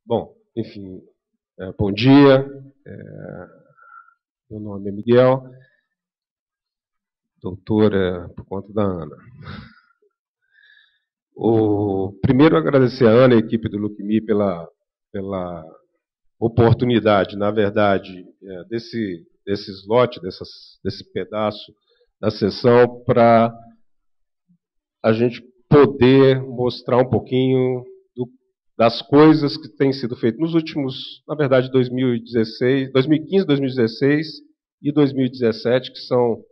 Bom, enfim, bom dia. Meu nome é Miguel, doutora por conta da Ana. Primeiro, agradecer a Ana e a equipe do Look.me pela oportunidade, na verdade, desse slot, desse pedaço da sessão, para a gente poder mostrar um pouquinho das coisas que têm sido feitas nos últimos, na verdade, 2015, 2016 e 2017, que são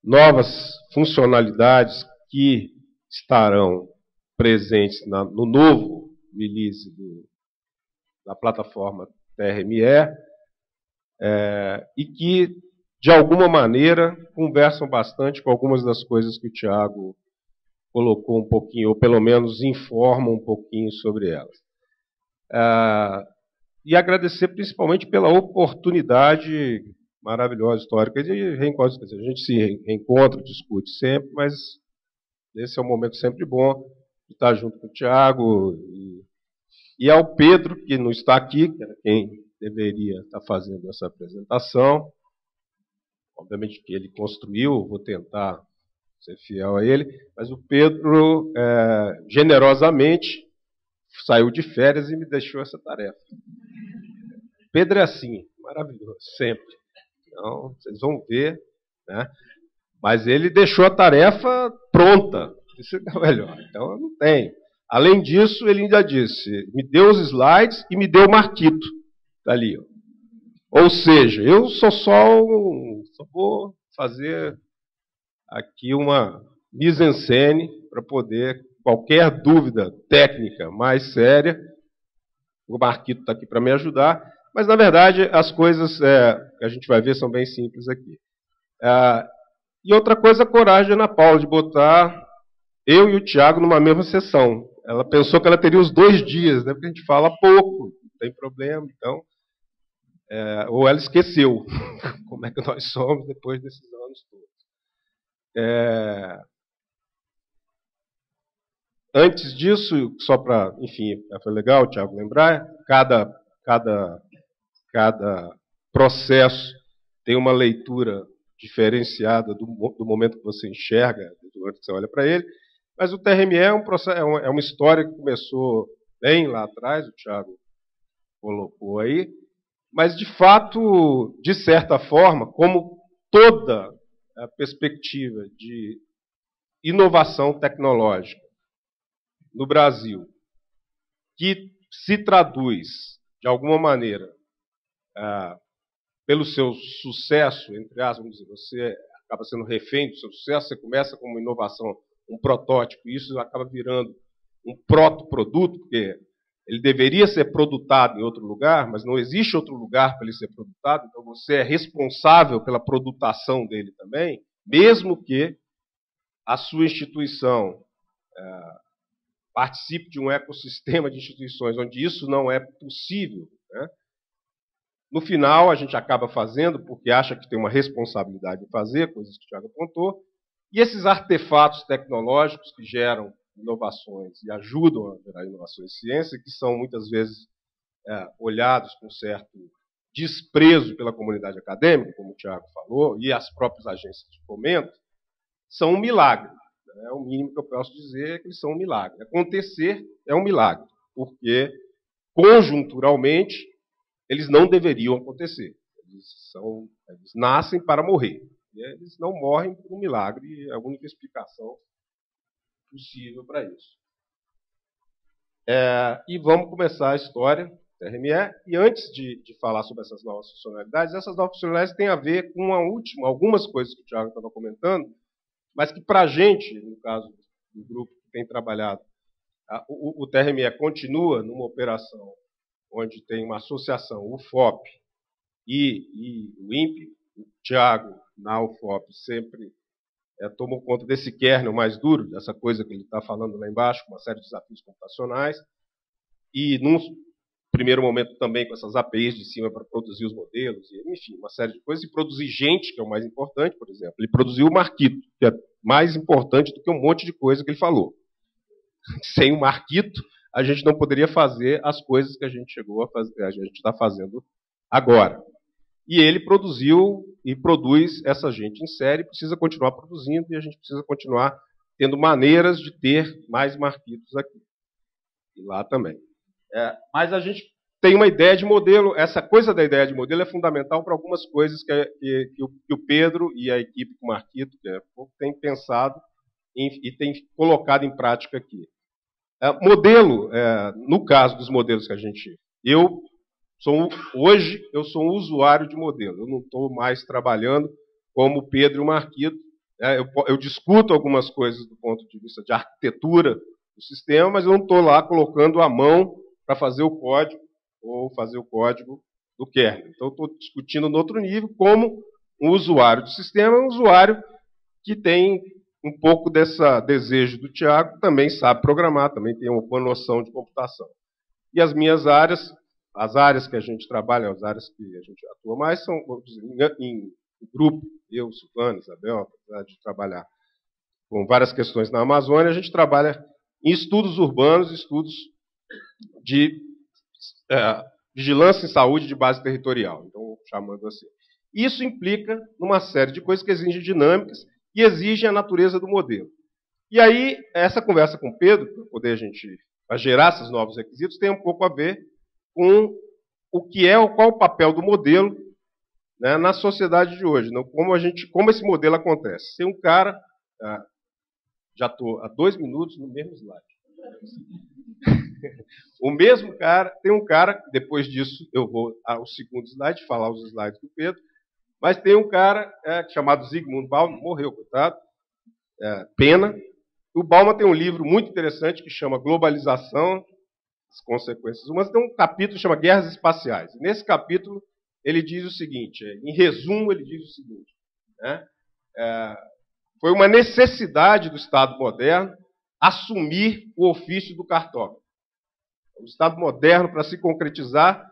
novas funcionalidades que estarão presentes no novo release da plataforma TRME, e que, de alguma maneira, conversam bastante com algumas das coisas que o Thiago colocou um pouquinho, ou pelo menos informam um pouquinho sobre elas. E agradecer principalmente pela oportunidade maravilhosa, histórica de reencontro. Quer dizer, a gente se reencontra, discute sempre, mas esse é um momento sempre bom de estar junto com o Thiago e ao Pedro, que não está aqui, que era quem deveria estar fazendo essa apresentação. Obviamente que ele construiu, vou tentar ser fiel a ele, mas o Pedro, generosamente, saiu de férias e me deixou essa tarefa. Pedro é assim, maravilhoso, sempre. Então, vocês vão ver, né? Mas ele deixou a tarefa pronta. Isso é melhor. Então, não tem. Além disso, ele ainda disse, me deu os slides e me deu o marquito. Tá ali, ó. Ou seja, eu só vou fazer aqui uma mise-en-scène para poder, qualquer dúvida técnica mais séria, o Marquito está aqui para me ajudar, mas, na verdade, as coisas que a gente vai ver são bem simples aqui. E outra coisa, a coragem da Ana Paula, de botar eu e o Thiago numa mesma sessão. Ela pensou que ela teria os 2 dias, né, porque a gente fala pouco, não tem problema, então... ou ela esqueceu como é que nós somos depois desses anos todos. Antes disso, só para, enfim, foi legal, Thiago, lembrar, cada processo tem uma leitura diferenciada do momento que você enxerga, do momento que você olha para ele, mas o TRME é uma história que começou bem lá atrás, o Thiago colocou aí, mas, de fato, de certa forma, como toda a perspectiva de inovação tecnológica no Brasil, que se traduz, de alguma maneira, pelo seu sucesso, entre aspas, vamos dizer, você acaba sendo refém do seu sucesso, você começa com uma inovação, um protótipo, e isso acaba virando um protoproduto, porque ele deveria ser produtado em outro lugar, mas não existe outro lugar para ele ser produtado, então você é responsável pela produtação dele também, mesmo que a sua instituição participe de um ecossistema de instituições onde isso não é possível, né? No final, a gente acaba fazendo porque acha que tem uma responsabilidade de fazer, coisas que o Thiago apontou, e esses artefatos tecnológicos que geram inovações e ajudam a gerar inovações em ciência, que são muitas vezes olhados com certo desprezo pela comunidade acadêmica, como o Thiago falou, e as próprias agências de fomento, são um milagre. O mínimo que eu posso dizer é que eles são um milagre. Acontecer é um milagre, porque, conjunturalmente, eles não deveriam acontecer. Eles nascem para morrer. Eles não morrem por um milagre, e é a única explicação possível para isso. E vamos começar a história do TRME. E antes de falar sobre essas novas funcionalidades têm a ver com algumas coisas que o Thiago estava comentando, mas que, para a gente, no caso do grupo que tem trabalhado, o TRME continua numa operação onde tem uma associação, o UFOP e o INPE. O Thiago, na UFOP, sempre tomou conta desse kernel mais duro, dessa coisa que ele está falando lá embaixo, com uma série de desafios computacionais, e, num primeiro momento, também com essas APIs de cima para produzir os modelos, e, enfim, uma série de coisas, e produzir gente, que é o mais importante, por exemplo. Ele produziu o Marquito, que é mais importante do que um monte de coisa que ele falou. Sem o Marquito, a gente não poderia fazer as coisas que a gente chegou a fazer, a gente está fazendo agora. E ele produziu e produz essa gente em série, precisa continuar produzindo e a gente precisa continuar tendo maneiras de ter mais marquitos aqui. E lá também. Mas a gente tem uma ideia de modelo, essa coisa da ideia de modelo é fundamental para algumas coisas que o Pedro e a equipe com o Marquito têm pensado e têm colocado em prática aqui. Modelo, no caso dos modelos que a gente... Hoje eu sou um usuário de modelo, eu não estou mais trabalhando como o Pedro e o Marquito. Eu discuto algumas coisas do ponto de vista de arquitetura do sistema, mas eu não estou lá colocando a mão para fazer o código ou fazer o código do kernel. Então, eu estou discutindo no outro nível como um usuário do sistema, um usuário que tem um pouco desse desejo do Thiago, também sabe programar, também tem uma boa noção de computação. E as minhas áreas, as áreas que a gente trabalha, as áreas que a gente atua mais, são em grupo, eu, Silvana, Isabel, apesar de trabalhar com várias questões na Amazônia, a gente trabalha em estudos urbanos, estudos de vigilância em saúde de base territorial, então, chamando assim. Isso implica numa série de coisas que exigem dinâmicas e exigem a natureza do modelo. E aí, essa conversa com o Pedro, para poder a gente gerar esses novos requisitos, tem um pouco a ver com o que qual o papel do modelo, né, na sociedade de hoje. Não, como esse modelo acontece. Tem um cara, já estou há 2 minutos no mesmo slide. O mesmo cara, tem um cara, depois disso eu vou ao segundo slide, falar os slides do Pedro, mas tem um cara chamado Zygmunt Bauman, morreu, coitado, pena. O Bauman tem um livro muito interessante que chama Globalização, as Consequências Humanas, tem um capítulo que chama Guerras Espaciais. E nesse capítulo ele diz o seguinte, em resumo ele diz o seguinte, né, foi uma necessidade do Estado moderno assumir o ofício do cartógrafo. O Estado moderno, para se concretizar,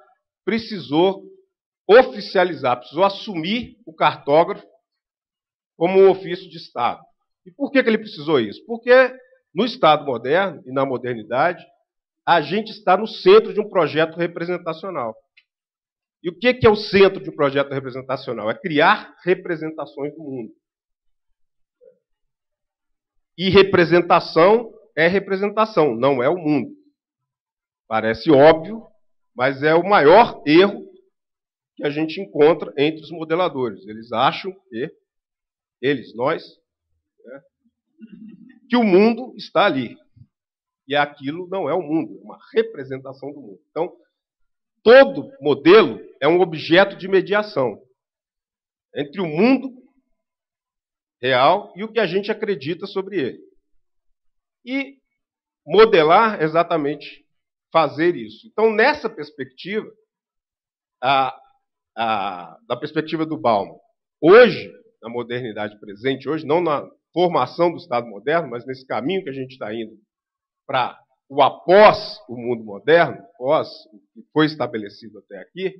precisou oficializar, precisou assumir o cartógrafo como um ofício de Estado. E por que ele precisou isso? Porque no Estado moderno e na modernidade, a gente está no centro de um projeto representacional. E o que é o centro de um projeto representacional? É criar representações do mundo. E representação é representação, não é o mundo. Parece óbvio, mas é o maior erro que a gente encontra entre os modeladores. Eles acham que, nós, né, que o mundo está ali. E aquilo não é o mundo, é uma representação do mundo. Então, todo modelo é um objeto de mediação entre o mundo real e o que a gente acredita sobre ele. E modelar exatamente fazer isso. Então, nessa perspectiva, da perspectiva do Bauman, hoje, na modernidade presente, hoje, não na formação do Estado moderno, mas nesse caminho que a gente está indo para o após o mundo moderno, após o que foi estabelecido até aqui,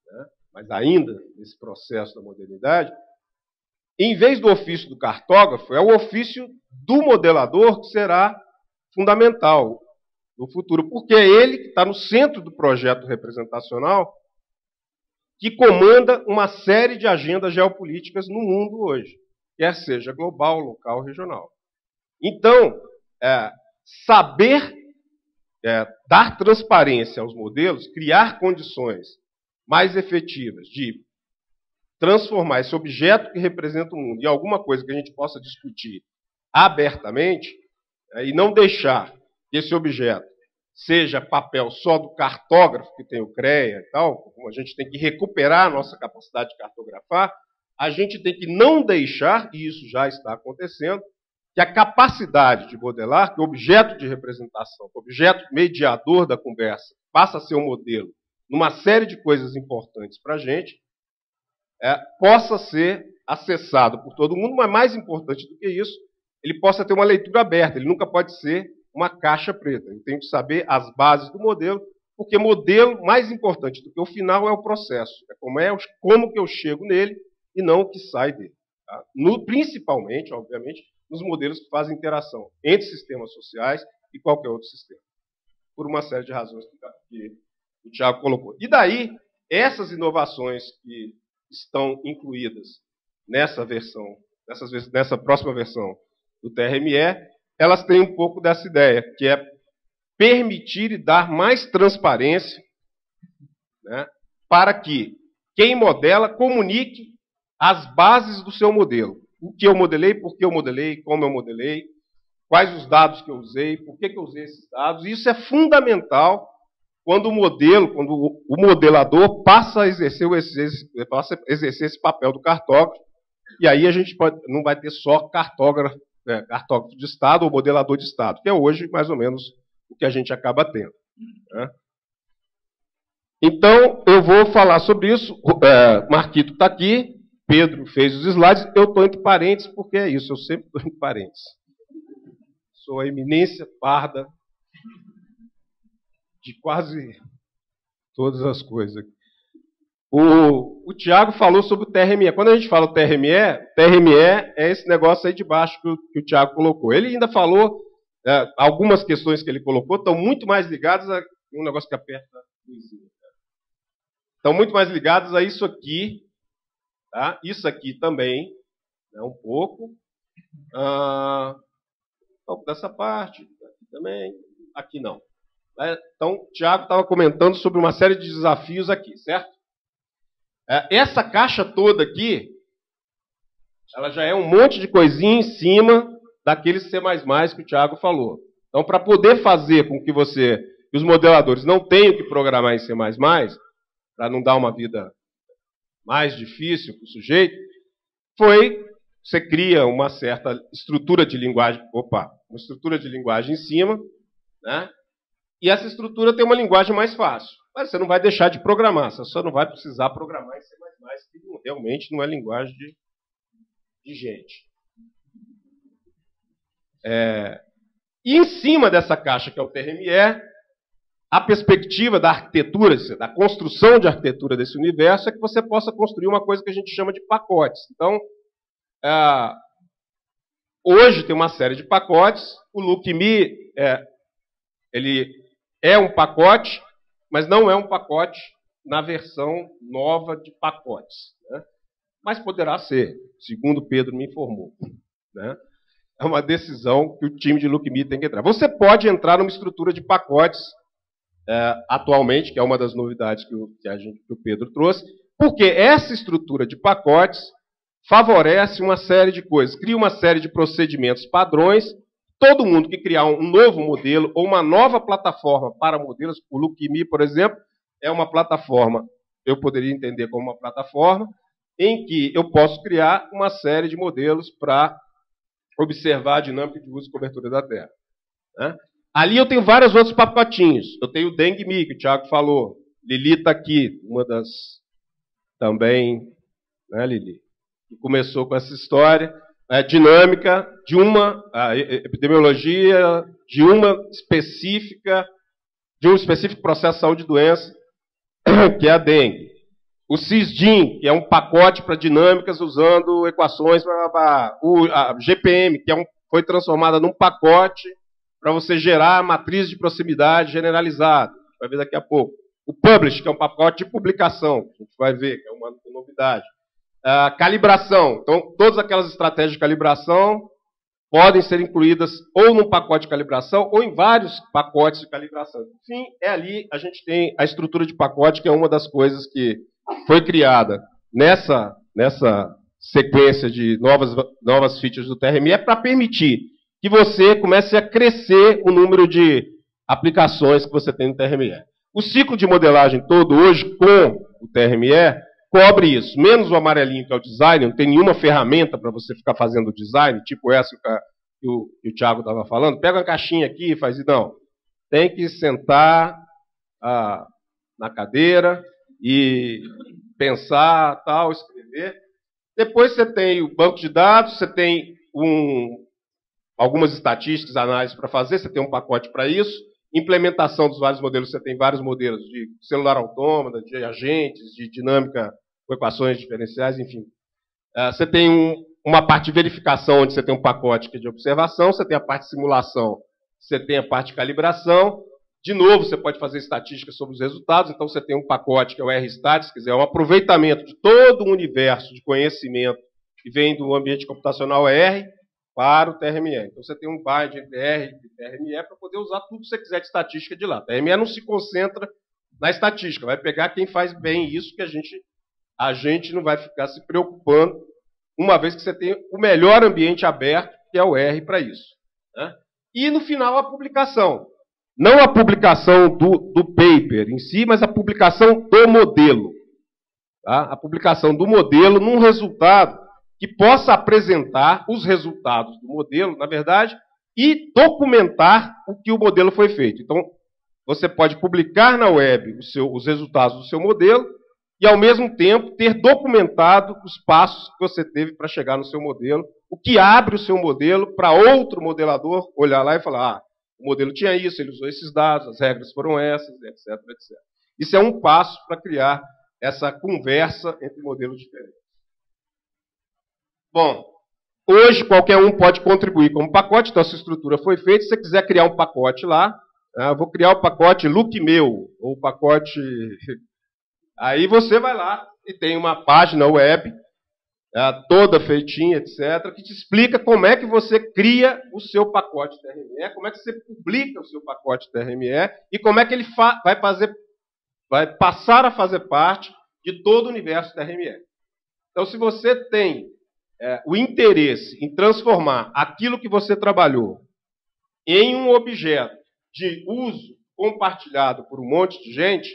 né, mas ainda nesse processo da modernidade, em vez do ofício do cartógrafo, é o ofício do modelador que será fundamental no futuro, porque é ele que está no centro do projeto representacional que comanda uma série de agendas geopolíticas no mundo hoje, quer seja global, local, regional. Então, saber dar transparência aos modelos, criar condições mais efetivas de transformar esse objeto que representa o mundo em alguma coisa que a gente possa discutir abertamente, e não deixar que esse objeto seja papel só do cartógrafo, que tem o CREA e tal, como a gente tem que recuperar a nossa capacidade de cartografar, a gente tem que não deixar, e isso já está acontecendo, que a capacidade de modelar, que o objeto de representação, que o objeto mediador da conversa, passa a ser um modelo numa série de coisas importantes para a gente, possa ser acessado por todo mundo, mas mais importante do que isso, ele possa ter uma leitura aberta, ele nunca pode ser uma caixa preta. Ele tem que saber as bases do modelo, porque modelo, mais importante do que o final, é o processo. É como que eu chego nele e não o que sai dele. Tá? Principalmente, obviamente, nos modelos que fazem interação entre sistemas sociais e qualquer outro sistema. por uma série de razões que o Thiago colocou. E daí, essas inovações que estão incluídas nessa próxima versão do TRME, elas têm um pouco dessa ideia, que é permitir e dar mais transparência, né, para que quem modela comunique as bases do seu modelo. O que eu modelei, por que eu modelei, como eu modelei, quais os dados que eu usei, por que eu usei esses dados. Isso é fundamental quando o modelador passa a exercer esse papel do cartógrafo. E aí a gente não vai ter só cartógrafo de Estado ou modelador de Estado, que é hoje mais ou menos o que a gente acaba tendo, né? Então, eu vou falar sobre isso. Marquito está aqui, Pedro fez os slides, eu estou entre parênteses, porque é isso, eu sempre estou entre parênteses. Sou a eminência parda de quase todas as coisas. O Thiago falou sobre o TRME. Quando a gente fala o TRME é esse negócio aí de baixo que o Thiago colocou. Ele ainda falou, algumas questões que ele colocou estão muito mais ligadas a um negócio que aperta estão muito mais ligadas a isso aqui, tá? Isso aqui também, né, um pouco. Um pouco dessa parte, aqui também, aqui não. Então, o Thiago estava comentando sobre uma série de desafios aqui, certo? Essa caixa toda aqui, ela já é um monte de coisinha em cima daquele C++ que o Thiago falou. Então, para poder fazer com que os modeladores não tenham que programar em C++, para não dar uma vida mais difícil para o sujeito, você cria uma certa estrutura de linguagem, uma estrutura de linguagem em cima, né? E essa estrutura tem uma linguagem mais fácil. Mas você não vai deixar de programar, você só não vai precisar programar em C++, que realmente não é linguagem de gente. E em cima dessa caixa, que é o TRME, a perspectiva da arquitetura, da construção de arquitetura desse universo, é que você possa construir uma coisa que a gente chama de pacotes. Então, hoje tem uma série de pacotes. O Lookme ele é um pacote, mas não é um pacote na versão nova de pacotes, né? Mas poderá ser, segundo Pedro me informou, né? É uma decisão que o time de Lookme tem que entrar. Você pode entrar numa estrutura de pacotes atualmente, que é uma das novidades que o Pedro trouxe, porque essa estrutura de pacotes favorece uma série de coisas, cria uma série de procedimentos padrões. Todo mundo que criar um novo modelo ou uma nova plataforma para modelos, o Lookme, por exemplo, é uma plataforma, eu poderia entender como uma plataforma, em que eu posso criar uma série de modelos para observar a dinâmica de uso e cobertura da Terra, né? Ali eu tenho vários outros pacotinhos. Eu tenho o DengMe, que o Thiago falou. Lili está aqui, uma das também, né, Lili, que começou com essa história. Dinâmica de uma epidemiologia, de um específico processo de saúde e doença, que é a dengue. O Cisdim, que é um pacote para dinâmicas usando equações, a GPM, que foi transformada num pacote para você gerar matriz de proximidade generalizada. Vai ver daqui a pouco. O Publish, que é um pacote de publicação, a gente vai ver, que é uma novidade. Calibração. Então, todas aquelas estratégias de calibração podem ser incluídas ou num pacote de calibração ou em vários pacotes de calibração. Enfim, ali a gente tem a estrutura de pacote, que é uma das coisas que foi criada nessa sequência de novas features do TRME para permitir que você comece a crescer o número de aplicações que você tem no TRME. O ciclo de modelagem todo hoje, com o TRME, cobre isso. Menos o amarelinho, que é o design, não tem nenhuma ferramenta para você ficar fazendo design, tipo essa que o Thiago estava falando. Pega uma caixinha aqui e faz isso. Não. Tem que sentar na cadeira e pensar, tal, escrever. Depois você tem o banco de dados, você tem algumas estatísticas, análises para fazer, você tem um pacote para isso. Implementação dos vários modelos, você tem vários modelos de celular autômata, de agentes, de dinâmica com equações diferenciais, enfim. Você tem uma parte de verificação, onde você tem um pacote que é de observação, você tem a parte de simulação, você tem a parte de calibração, De novo, você pode fazer estatística sobre os resultados, então você tem um pacote que é o R-Stat, se quiser, é um aproveitamento de todo o universo de conhecimento que vem do ambiente computacional R para o TRME. Então você tem um bind entre R e TRME para poder usar tudo que você quiser de estatística de lá. TRME não se concentra na estatística, vai pegar quem faz bem isso, que a gente não vai ficar se preocupando, uma vez que você tem o melhor ambiente aberto, que é o R para isso. Né? E no final a publicação. Não a publicação do paper em si, mas a publicação do modelo. Tá? A publicação do modelo num resultado que possa apresentar os resultados do modelo, na verdade, e documentar o que o modelo foi feito. Então, você pode publicar na web os resultados do seu modelo e, ao mesmo tempo, ter documentado os passos que você teve para chegar no seu modelo, o que abre o seu modelo para outro modelador olhar lá e falar: o modelo tinha isso, ele usou esses dados, as regras foram essas, etc, etc. Isso é um passo para criar essa conversa entre modelos diferentes. Bom, hoje qualquer um pode contribuir como pacote, então essa estrutura foi feita. Se você quiser criar um pacote lá, eu vou criar o pacote Lookmeu, ou o pacote... Aí você vai lá e tem uma página web, toda feitinha, etc., que te explica como é que você cria o seu pacote TRME, como é que você publica o seu pacote TRME e como é que ele vai passar a fazer parte de todo o universo TRME. Então, se você tem o interesse em transformar aquilo que você trabalhou em um objeto de uso compartilhado por um monte de gente,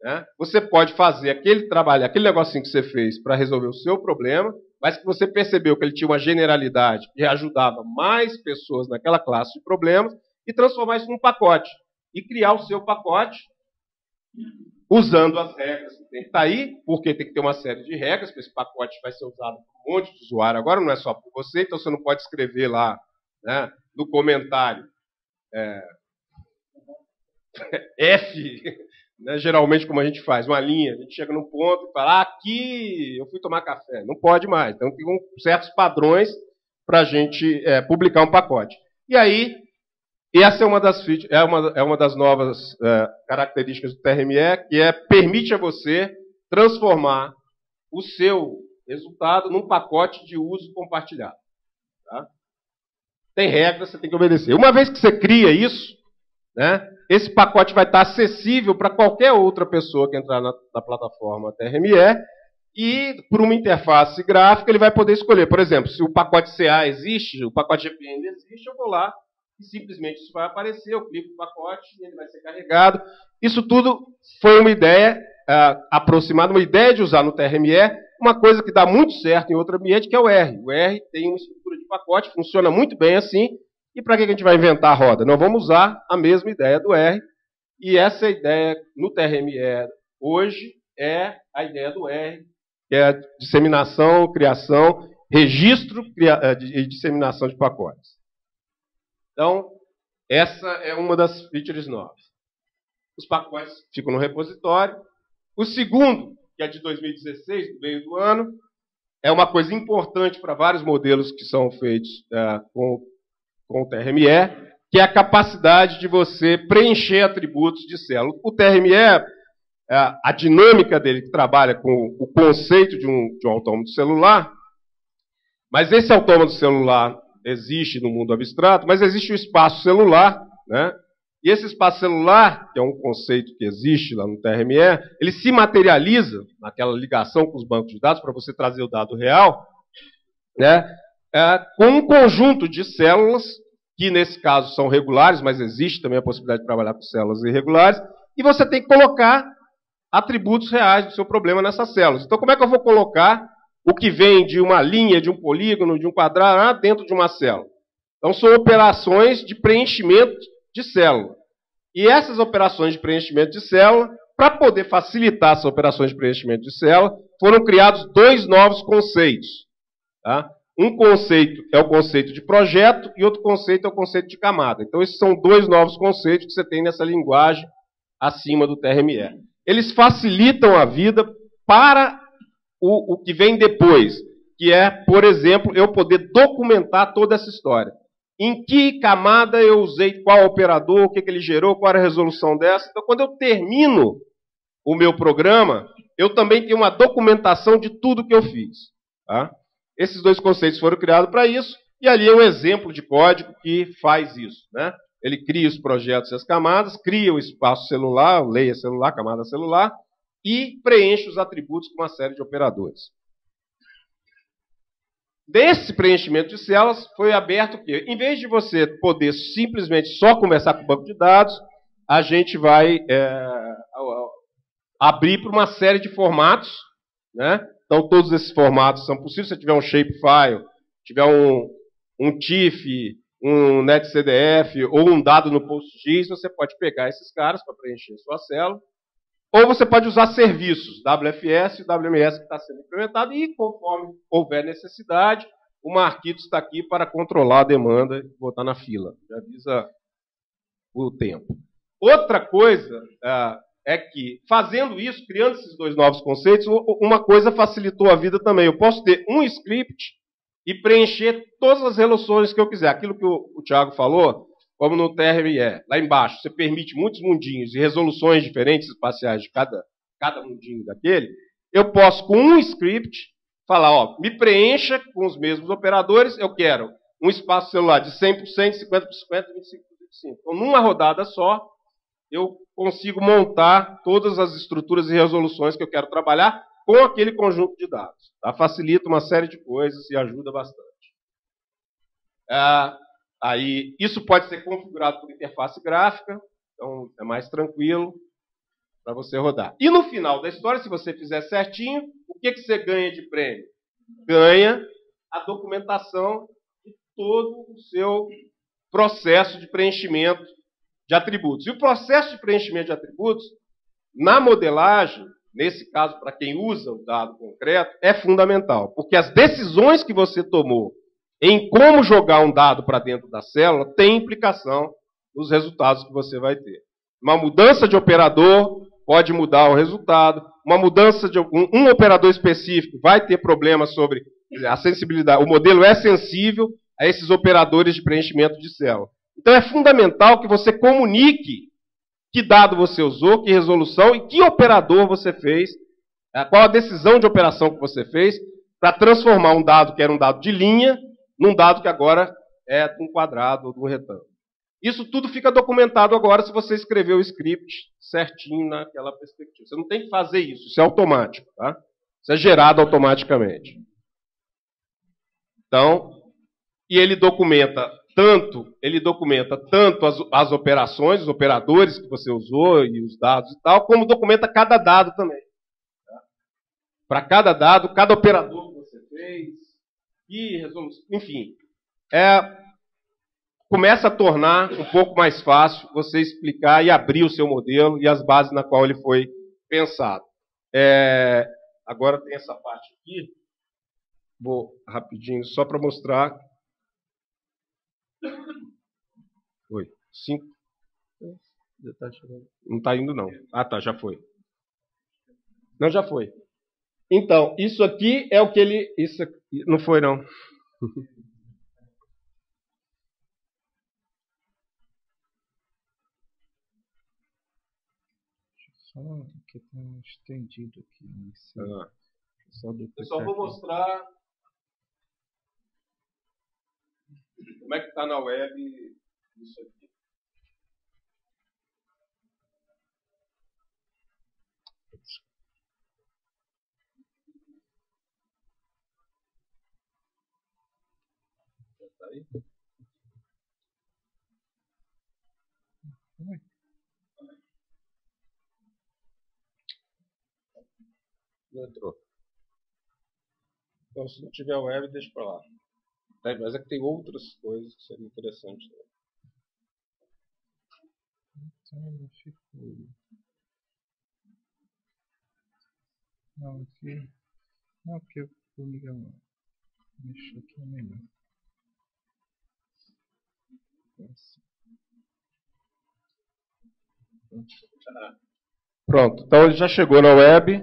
né, você pode fazer aquele trabalho, aquele negocinho que você fez para resolver o seu problema, mas que você percebeu que ele tinha uma generalidade que ajudava mais pessoas naquela classe de problemas, e transformar isso num pacote. E criar o seu pacote usando as regras que tem que estar aí, porque tem que ter uma série de regras, porque esse pacote vai ser usado por um monte de usuário agora, não é só por você, então você não pode escrever lá, né, no comentário F, né, geralmente como a gente faz, uma linha, a gente chega num ponto e fala: aqui eu fui tomar café. Não pode mais. Então tem certos padrões para a gente publicar um pacote. E aí, essa é uma das features, é uma das novas características do TRME, que permite a você transformar o seu resultado num pacote de uso compartilhado. Tá? Tem regras, você tem que obedecer. Uma vez que você cria isso, né, esse pacote vai estar acessível para qualquer outra pessoa que entrar na plataforma TRME, e por uma interface gráfica ele vai poder escolher. Por exemplo, se o pacote CA existe, o pacote GPN existe, eu vou lá e simplesmente isso vai aparecer, eu clico no pacote e ele vai ser carregado. Isso tudo foi uma ideia aproximada, uma ideia de usar no TRME, uma coisa que dá muito certo em outro ambiente, que é o R. O R tem uma estrutura de pacote, funciona muito bem assim. E para que a gente vai inventar a roda? Nós vamos usar a mesma ideia do R, e essa ideia no TRME hoje é a ideia do R, que é a disseminação, criação, registro e disseminação de pacotes. Então, essa é uma das features novas. Os pacotes ficam no repositório. O segundo, que é de 2016, do meio do ano, é uma coisa importante para vários modelos que são feitos com o TRME, que é a capacidade de você preencher atributos de célula. O TRME, a dinâmica dele, que trabalha com o conceito de um autômato celular, mas esse autômato celular existe no mundo abstrato, mas existe o espaço celular, né? E esse espaço celular, que é um conceito que existe lá no TRME, ele se materializa naquela ligação com os bancos de dados, para você trazer o dado real, né, com um conjunto de células, que nesse caso são regulares, mas existe também a possibilidade de trabalhar com células irregulares, e você tem que colocar atributos reais do seu problema nessas células. Então, como é que eu vou colocar o que vem de uma linha, de um polígono, de um quadrado, dentro de uma célula? Então, são operações de preenchimento de célula. E essas operações de preenchimento de célula, para poder facilitar essas operações de preenchimento de célula, foram criados dois novos conceitos. Tá? Um conceito é o conceito de projeto e outro conceito é o conceito de camada. Então, esses são dois novos conceitos que você tem nessa linguagem acima do TRME. Eles facilitam a vida para o que vem depois, que é, por exemplo, eu poder documentar toda essa história. em que camada eu usei qual operador, o que ele gerou, qual era a resolução dessa. Então, quando eu termino o meu programa, eu também tenho uma documentação de tudo que eu fiz. Tá? Esses dois conceitos foram criados para isso, e ali é um exemplo de código que faz isso. Né? Ele cria os projetos e as camadas, cria o espaço celular, o layer celular, camada celular, e preenche os atributos com uma série de operadores. Desse preenchimento de células, foi aberto o quê? Em vez de você poder simplesmente só conversar com o banco de dados, a gente vai abrir para uma série de formatos. Né? Então, todos esses formatos são possíveis. Se você tiver um shapefile, tiver um TIFF, um netcdf ou um dado no PostGIS, você pode pegar esses caras para preencher sua célula. Ou você pode usar serviços, WFS e WMS que está sendo implementado, e conforme houver necessidade, o Marquito está aqui para controlar a demanda e botar na fila. Já avisa o tempo. Outra coisa é que, fazendo isso, criando esses dois novos conceitos, uma coisa facilitou a vida também. Eu posso ter um script e preencher todas as resoluções que eu quiser. Aquilo que o Thiago falou, como no TRE, lá embaixo, você permite muitos mundinhos e resoluções diferentes espaciais de cada mundinho daquele, eu posso, com um script, falar, ó, me preencha com os mesmos operadores, eu quero um espaço celular de 100%, 50%, 50%, 25%, 25%. Então, numa rodada só, eu consigo montar todas as estruturas e resoluções que eu quero trabalhar com aquele conjunto de dados. Tá? Facilita uma série de coisas e ajuda bastante. Aí, isso pode ser configurado por interface gráfica, então é mais tranquilo para você rodar. E no final da história, se você fizer certinho, o que você ganha de prêmio? Ganha a documentação de todo o seu processo de preenchimento de atributos. E o processo de preenchimento de atributos, na modelagem, nesse caso, para quem usa o dado concreto, é fundamental, porque as decisões que você tomou em como jogar um dado para dentro da célula tem implicação nos resultados que você vai ter. Uma mudança de operador pode mudar o resultado, uma mudança de um operador específico vai ter problemas sobre a sensibilidade. O modelo é sensível a esses operadores de preenchimento de célula. Então é fundamental que você comunique que dado você usou, que resolução e que operador você fez, qual a decisão de operação que você fez para transformar um dado que era um dado de linha num dado que agora é um quadrado ou um retângulo. Isso tudo fica documentado agora se você escrever o script certinho naquela perspectiva. Você não tem que fazer isso, isso é automático. Tá? Isso é gerado automaticamente. Então, e ele documenta tanto as operações, os operadores que você usou e os dados e tal, como documenta cada dado também. Tá? Para cada dado, cada operador que você fez, e resolução, enfim, começa a tornar um pouco mais fácil você explicar e abrir o seu modelo e as bases na qual ele foi pensado. Agora tem essa parte aqui, vou rapidinho só para mostrar. Oi, 5. Não está indo, não. Ah, tá, já foi. Não, já foi. Então, isso aqui é o que ele... Isso aqui, não foi, não. Só que está estendido aqui. Eu só vou mostrar como é que está na web isso aqui. Tá aí? Não entrou. Então, se não tiver web, deixa para lá. Mas é que tem outras coisas que seriam interessantes. Então, não ficou. Não, aqui. Não, porque eu vou ligar uma. Mexer aqui no menu. Pronto, então ele já chegou na web.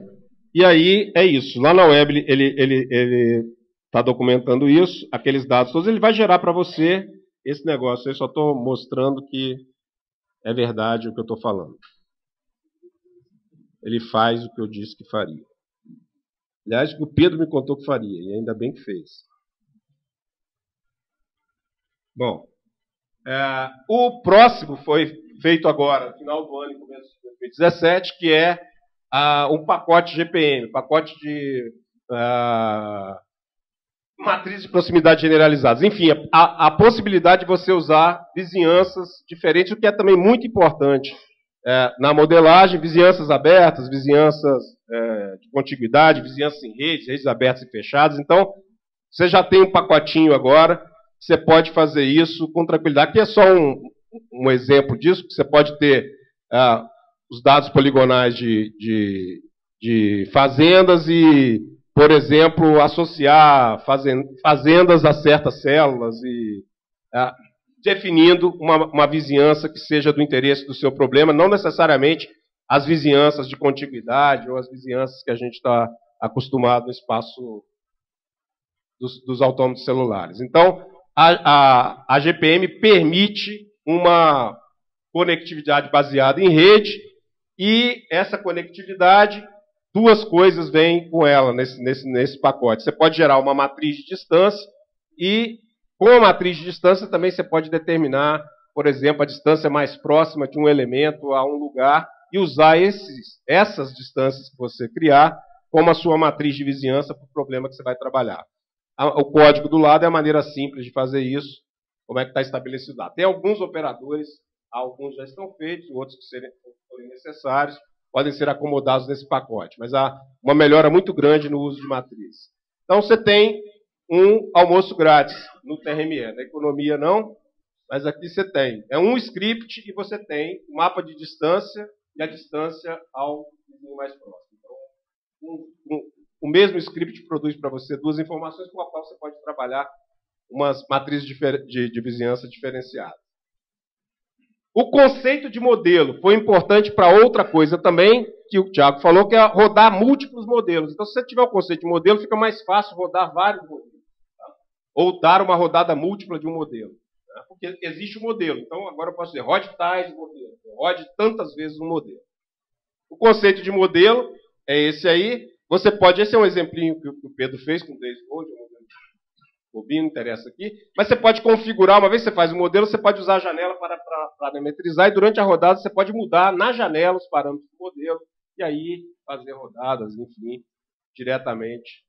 E aí é isso. Lá na web ele está documentando isso, aqueles dados todos, ele vai gerar para você esse negócio aí só estou mostrando que é verdade o que eu estou falando. Ele faz o que eu disse que faria. Aliás, o Pedro me contou que faria, e ainda bem que fez. Bom, o próximo foi feito agora, no final do ano, em começo de 2017, que é um pacote GPM, pacote de matriz de proximidade generalizadas. Enfim, a possibilidade de você usar vizinhanças diferentes, o que é também muito importante na modelagem, vizinhanças abertas, vizinhanças de contiguidade, vizinhanças em redes abertas e fechadas. Então, você já tem um pacotinho agora, você pode fazer isso com tranquilidade. Aqui é só um exemplo disso, que você pode ter os dados poligonais de fazendas e, por exemplo, associar fazendas a certas células e definindo uma vizinhança que seja do interesse do seu problema, não necessariamente as vizinhanças de contiguidade ou as vizinhanças que a gente está acostumado no espaço dos autômatos celulares. Então, a GPM permite uma conectividade baseada em rede e essa conectividade, duas coisas vêm com ela nesse pacote. Você pode gerar uma matriz de distância e, com a matriz de distância, também você pode determinar, por exemplo, a distância mais próxima de um elemento a um lugar e usar essas distâncias que você criar como a sua matriz de vizinhança para o problema que você vai trabalhar. O código do lado é a maneira simples de fazer isso, como é que está estabelecido lá. Tem alguns operadores, alguns já estão feitos, outros que forem necessários, podem ser acomodados nesse pacote, mas há uma melhora muito grande no uso de matriz. Então, você tem um almoço grátis no TRME, na economia não, mas aqui você tem. É um script e você tem o mapa de distância e a distância ao vizinho mais próximo. Então, o mesmo script produz para você duas informações com as quais você pode trabalhar umas matrizes de vizinhança diferenciadas. O conceito de modelo foi importante para outra coisa também, que o Thiago falou, que é rodar múltiplos modelos. Então, se você tiver o conceito de modelo, fica mais fácil rodar vários modelos. Tá? Ou dar uma rodada múltipla de um modelo. Tá? Porque existe um modelo. Então, agora eu posso dizer, rode tais modelo. Rode tantas vezes um modelo. O conceito de modelo é esse aí. Você pode, esse é um exemplinho que o Pedro fez com o Daisy Code, bobinho, não interessa aqui, mas você pode configurar, uma vez que você faz o modelo, você pode usar a janela para parametrizar, e durante a rodada você pode mudar na janela os parâmetros do modelo, e aí fazer rodadas, enfim, diretamente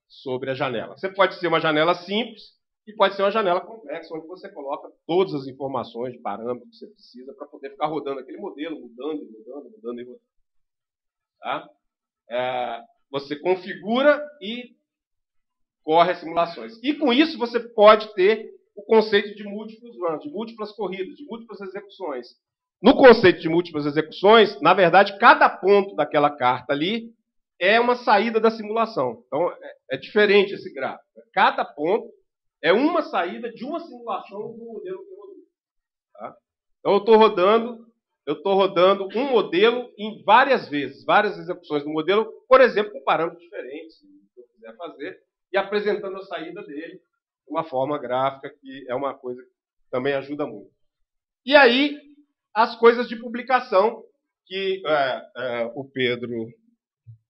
sobre a janela. Você pode ser uma janela simples, e pode ser uma janela complexa, onde você coloca todas as informações de parâmetros que você precisa para poder ficar rodando aquele modelo, mudando. Tá? Você configura e corre as simulações. E com isso você pode ter o conceito de múltiplos runs, de múltiplas corridas, de múltiplas execuções. No conceito de múltiplas execuções, na verdade, cada ponto daquela carta ali é uma saída da simulação. Então, é diferente esse gráfico. Cada ponto é uma saída de uma simulação do modelo que eu rodei. Tá? Então, eu estou rodando um modelo em várias vezes, várias execuções do modelo, por exemplo, com parâmetros diferentes, se eu quiser fazer, e apresentando a saída dele de uma forma gráfica, que é uma coisa que também ajuda muito. E aí, as coisas de publicação que o Pedro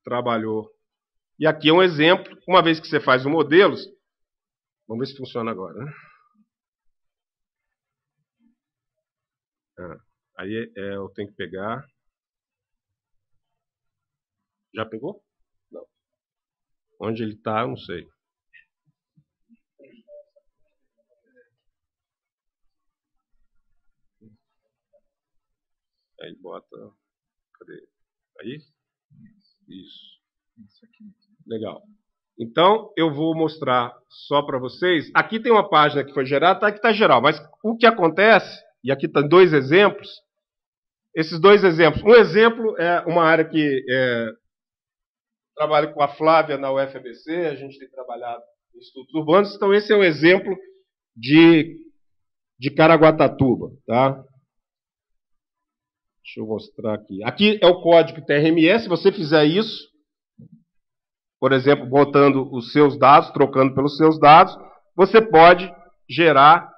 trabalhou. E aqui é um exemplo, uma vez que você faz o modelo, vamos ver se funciona agora, né? Aí eu tenho que pegar. Já pegou? Não. Onde ele está, eu não sei. Aí bota. Cadê? Aí? Isso. Legal. Então, eu vou mostrar só para vocês. Aqui tem uma página que foi gerada, tá? Aqui está geral. Mas o que acontece, e aqui estão dois exemplos. Esses dois exemplos. Um exemplo é uma área que trabalho com a Flávia na UFABC, a gente tem trabalhado em estudos urbanos. Então, esse é um exemplo de Caraguatatuba. Tá? Deixa eu mostrar aqui. Aqui é o código TRME. Se você fizer isso, por exemplo, botando os seus dados, trocando pelos seus dados, você pode gerar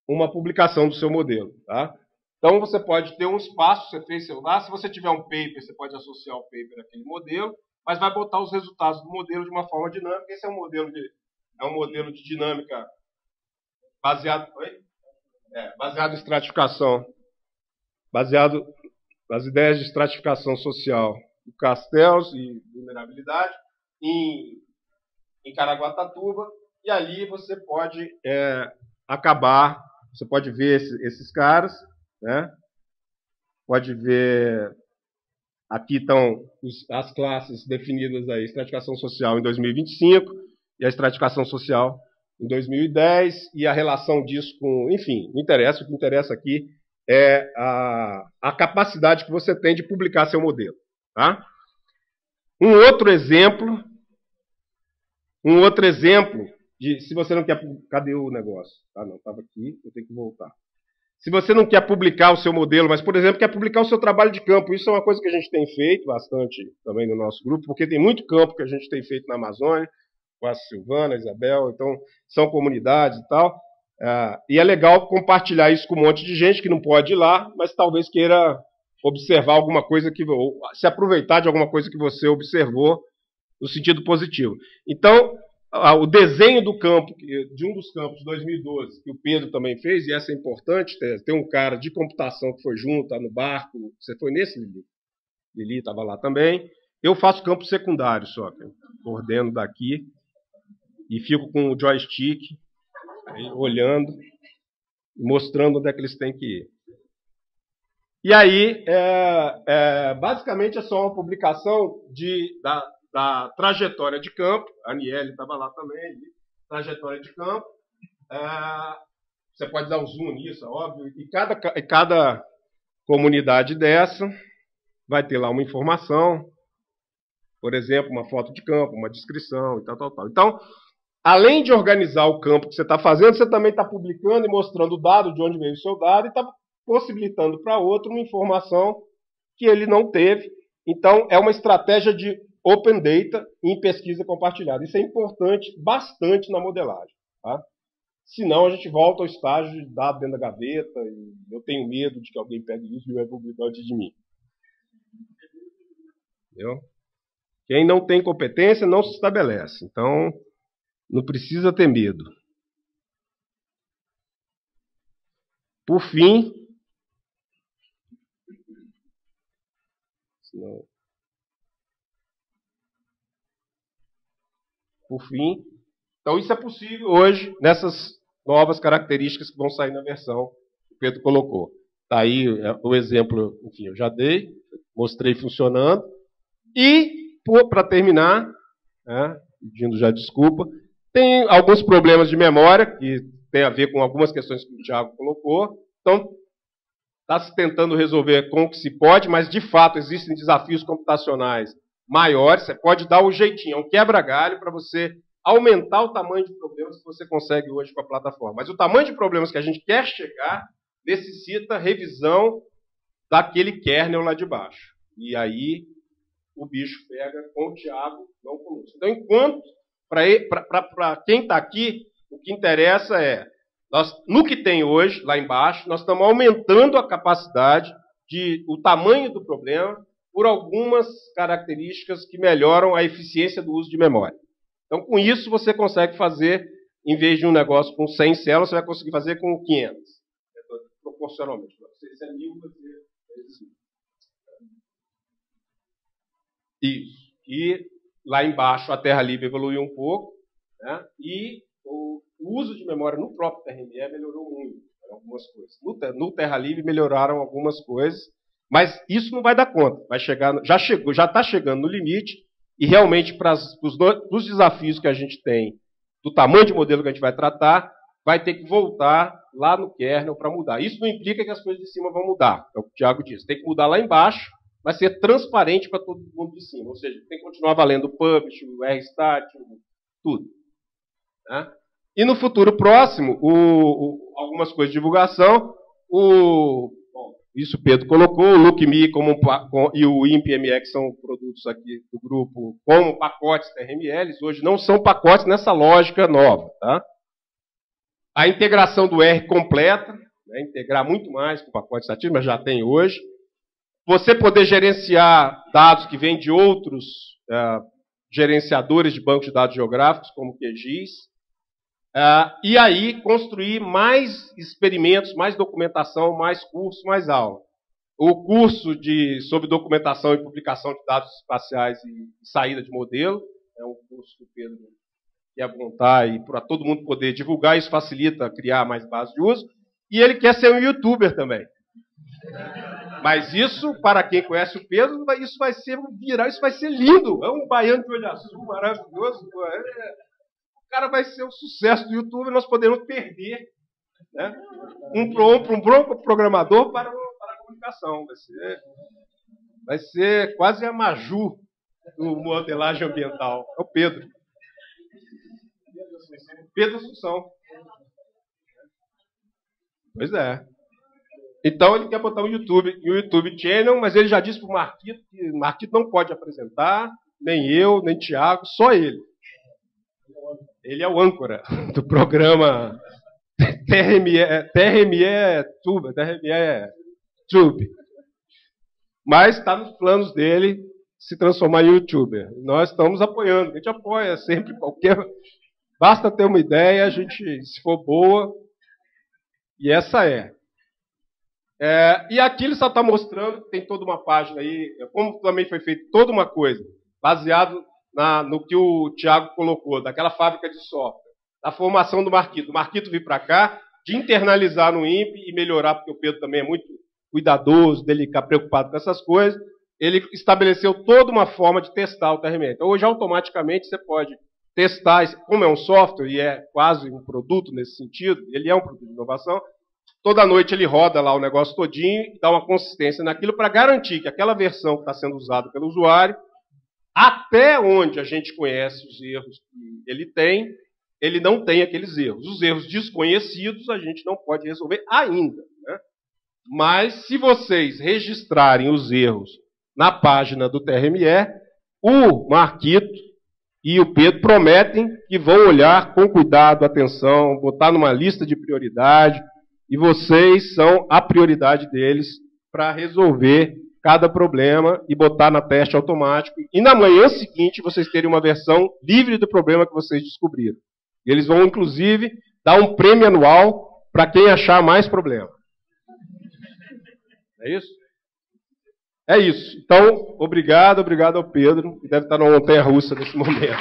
uma publicação do seu modelo. Tá? Então, você pode ter um espaço, você fez seu lá, se você tiver um paper, você pode associar o paper àquele modelo, mas vai botar os resultados do modelo de uma forma dinâmica. Esse é um modelo de dinâmica baseado em estratificação, baseado nas ideias de estratificação social do Castells e vulnerabilidade em Caraguatatuba, e ali você pode você pode ver esses caras, né? Pode ver, aqui estão as classes definidas aí, estratificação social em 2025 e a estratificação social em 2010, e a relação disso com, enfim, não interessa, o que interessa aqui é a capacidade que você tem de publicar seu modelo. Tá? Um outro exemplo de, se você não quer... Cadê o negócio? Ah, não, estava aqui, eu tenho que voltar. Se você não quer publicar o seu modelo, mas, por exemplo, quer publicar o seu trabalho de campo, isso é uma coisa que a gente tem feito bastante também no nosso grupo, porque tem muito campo que a gente tem feito na Amazônia, com a Silvana, a Isabel, então são comunidades e tal, e é legal compartilhar isso com um monte de gente que não pode ir lá, mas talvez queira observar alguma coisa, ou se aproveitar de alguma coisa que você observou no sentido positivo. Então, o desenho do campo, de um dos campos de 2012, que o Pedro também fez, e essa é importante, tem um cara de computação que foi junto, tá no barco, você foi nesse, Lili? Lili estava lá também. Eu faço campo secundário só, coordeno daqui, e fico com o joystick, aí, olhando, mostrando onde é que eles têm que ir. E aí, basicamente, é só uma publicação da trajetória de campo. A Aniele estava lá também, trajetória de campo. Você pode dar um zoom nisso, é óbvio. E cada comunidade dessa vai ter lá uma informação, por exemplo, uma foto de campo, uma descrição e tal. Então, além de organizar o campo que você está fazendo, você também está publicando e mostrando o dado, de onde veio o seu dado, e está possibilitando para outro uma informação que ele não teve. Então, é uma estratégia de Open Data em pesquisa compartilhada. Isso é importante bastante na modelagem. Tá? Senão, a gente volta ao estágio de dado dentro da gaveta, e eu tenho medo de que alguém pegue isso e vai publicar antes de mim. Entendeu? Quem não tem competência não se estabelece. Então, não precisa ter medo. Por fim, então isso é possível hoje nessas novas características que vão sair na versão que o Pedro colocou. Está aí o exemplo, enfim, eu já dei, mostrei funcionando. E, para terminar, pedindo já desculpa, tem alguns problemas de memória que tem a ver com algumas questões que o Thiago colocou. Então, está se tentando resolver com o que se pode, mas, de fato, existem desafios computacionais maiores. Você pode dar o jeitinho, é um quebra-galho para você aumentar o tamanho de problemas que você consegue hoje com a plataforma. Mas o tamanho de problemas que a gente quer chegar necessita revisão daquele kernel lá de baixo. E aí o bicho pega com o Thiago, não conosco. Então, enquanto, para quem está aqui, o que interessa é, no que tem hoje, lá embaixo, nós estamos aumentando a capacidade, o tamanho do problema, por algumas características que melhoram a eficiência do uso de memória. Então, com isso, você consegue fazer, em vez de um negócio com 100 células, você vai conseguir fazer com 500. Proporcionalmente. Se é 1000, vai ser 1000. Isso. E lá embaixo a Terra Livre evoluiu um pouco, né? E o uso de memória no próprio TRME melhorou muito, algumas coisas. No Terra Livre melhoraram algumas coisas, mas isso não vai dar conta. Vai chegar, já está chegando no limite, e realmente para os desafios que a gente tem, do tamanho de modelo que a gente vai tratar, vai ter que voltar lá no kernel para mudar. Isso não implica que as coisas de cima vão mudar, é o que o Thiago disse. Tem que mudar lá embaixo, mas ser transparente para todo mundo de cima. Ou seja, tem que continuar valendo o publish, o rstat, tudo. Né? E no futuro próximo, algumas coisas de divulgação, isso o Pedro colocou, o LookMe e o ImpMX são produtos aqui do grupo como pacotes TRMLs, hoje não são pacotes nessa lógica nova. Tá? A integração do R completa, né, integrar muito mais com o pacote estatístico, mas já tem hoje. Você poder gerenciar dados que vêm de outros gerenciadores de bancos de dados geográficos, como o QGIS. E aí construir mais experimentos, mais documentação, mais curso, mais aula. O curso sobre documentação e publicação de dados espaciais e saída de modelo, é um curso que o Pedro quer montar e para todo mundo poder divulgar, isso facilita criar mais base de uso. E ele quer ser um youtuber também. Mas isso, para quem conhece o Pedro, isso vai ser viral, isso vai ser lindo. É um baiano de olho azul maravilhoso. O cara vai ser um sucesso do YouTube e nós podemos perder, né, um bom programador para a comunicação. Vai ser quase a Maju do modelagem ambiental. É o Pedro. Pedro Assunção. Pois é. Então ele quer botar um YouTube Channel, mas ele já disse para o Marquito que o Marquito não pode apresentar, nem eu, nem Thiago, só ele. Ele é o âncora do programa TRME Tube. Mas está nos planos dele se transformar em YouTuber. Nós estamos apoiando, a gente apoia sempre qualquer... Basta ter uma ideia, a gente, se for boa, e essa é. E aqui ele só está mostrando que tem toda uma página aí, como também foi feito toda uma coisa, baseado no que o Thiago colocou, daquela fábrica de software, da formação do Marquito. O Marquito vir para cá, de internalizar no INPE e melhorar, porque o Pedro também é muito cuidadoso, delicado, preocupado com essas coisas. Ele estabeleceu toda uma forma de testar o TRME. Então, hoje, automaticamente, você pode testar, como é um software e é quase um produto nesse sentido, ele é um produto de inovação, toda noite ele roda lá o negócio todinho e dá uma consistência naquilo para garantir que aquela versão que está sendo usada pelo usuário, até onde a gente conhece os erros que ele não tem aqueles erros. Os erros desconhecidos a gente não pode resolver ainda, né? Mas se vocês registrarem os erros na página do TRME, o Marquito e o Pedro prometem que vão olhar com cuidado, atenção, botar numa lista de prioridade, e vocês são a prioridade deles para resolver cada problema e botar na teste automático. E na manhã seguinte vocês terem uma versão livre do problema que vocês descobriram. E eles vão, inclusive, dar um prêmio anual para quem achar mais problema. É isso? É isso. Então, obrigado ao Pedro, que deve estar numa montanha-russa nesse momento.